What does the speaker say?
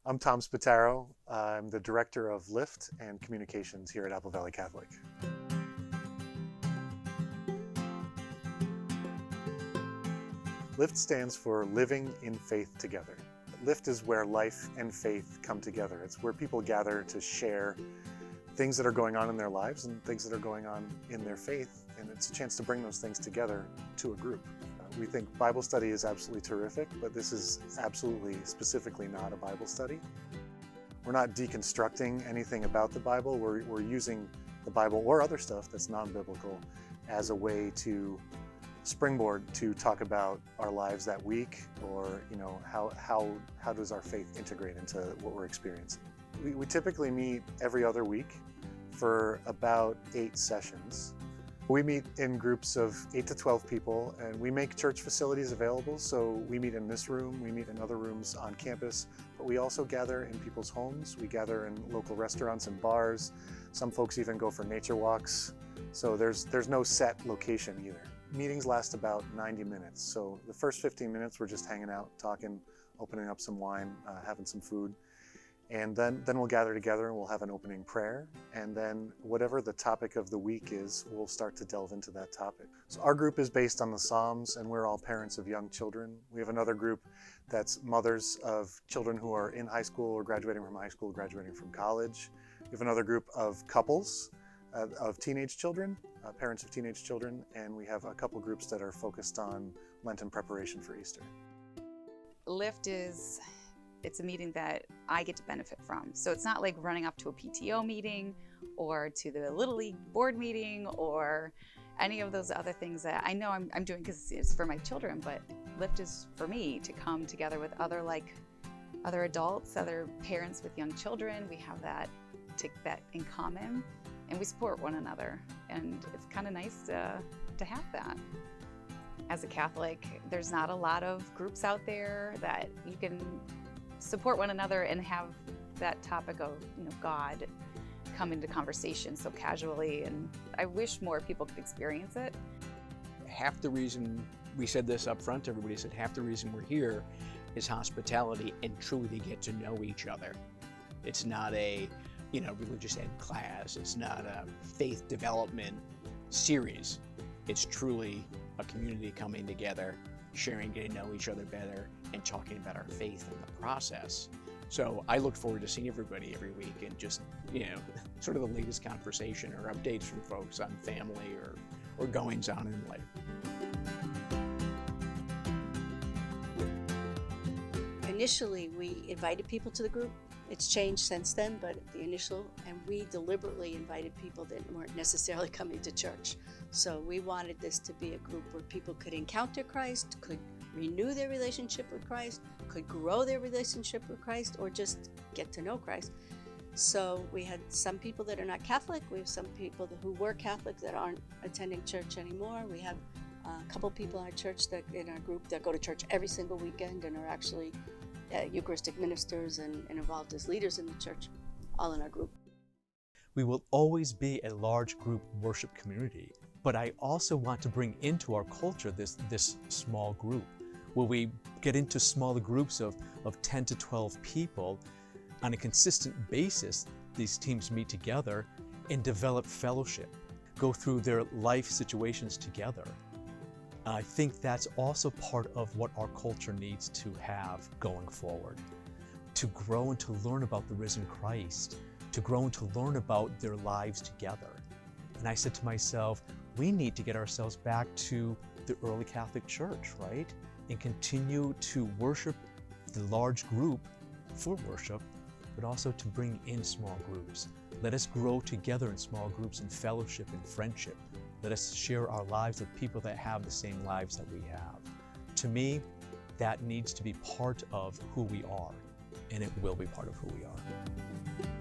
I'm Tom Spataro. I'm the Director of Lift and Communications here at Apple Valley Catholic. Lift stands for Living in Faith Together. Lift is where life and faith come together. It's where people gather to share things that are going on in their lives and things that are going on in their faith, and it's a chance to bring those things together to a group. We think Bible study is absolutely terrific, but this is absolutely specifically not a Bible study. We're not deconstructing anything about the Bible. We're using the Bible or other stuff that's non-biblical as a way to springboard to talk about our lives that week, or how does our faith integrate into what we're experiencing. We typically meet every other week for about 8 sessions. We meet in groups of 8 to 12 people, and we make church facilities available. So we meet in this room, we meet in other rooms on campus, but we also gather in people's homes. We gather in local restaurants and bars. Some folks even go for nature walks. So there's no set location either. Meetings last about 90 minutes. So the first 15 minutes we're just hanging out, talking, opening up some wine, having some food. And then we'll gather together and we'll have an opening prayer. And then whatever the topic of the week is, we'll start to delve into that topic. So our group is based on the Psalms, and we're all parents of young children. We have another group that's mothers of children who are in high school or graduating from high school, graduating from college. We have another group of couples of teenage children, parents of teenage children, and we have a couple groups that are focused on Lenten preparation for Easter. Lift it's a meeting that I get to benefit from. So it's not like running up to a PTO meeting or to the Little League board meeting or any of those other things that I know I'm doing because it's for my children, but Lift is for me to come together with other adults, other parents with young children. We have that in common, and we support one another. And it's kind of nice to have that. As a Catholic, there's not a lot of groups out there that you can support one another and have that topic of God come into conversation so casually, and I wish more people could experience it. Half the reason, we said this up front, everybody said half the reason we're here is hospitality and truly to get to know each other. It's not a religious ed class, it's not a faith development series. It's truly a community coming together, sharing, getting to know each other better, and talking about our faith in the process. So I look forward to seeing everybody every week and just, sort of the latest conversation or updates from folks on family or goings on in life. Initially, we invited people to the group. It's changed since then, but the initial, and we deliberately invited people that weren't necessarily coming to church. So we wanted this to be a group where people could encounter Christ, could renew their relationship with Christ, could grow their relationship with Christ, or just get to know Christ. So we had some people that are not Catholic. We have some people who were Catholic that aren't attending church anymore. We have a couple people in our group that go to church every single weekend and are actually Eucharistic ministers and involved as leaders in the church, all in our group. We will always be a large group worship community, but I also want to bring into our culture this small group, where we get into smaller groups of 10 to 12 people. On a consistent basis, these teams meet together and develop fellowship, go through their life situations together. I think that's also part of what our culture needs to have going forward, to grow and to learn about the risen Christ, to grow and to learn about their lives together. And I said to myself, we need to get ourselves back to the early Catholic Church, right? And continue to worship the large group for worship, but also to bring in small groups. Let us grow together in small groups in fellowship and friendship. Let us share our lives with people that have the same lives that we have. To me, that needs to be part of who we are, and it will be part of who we are.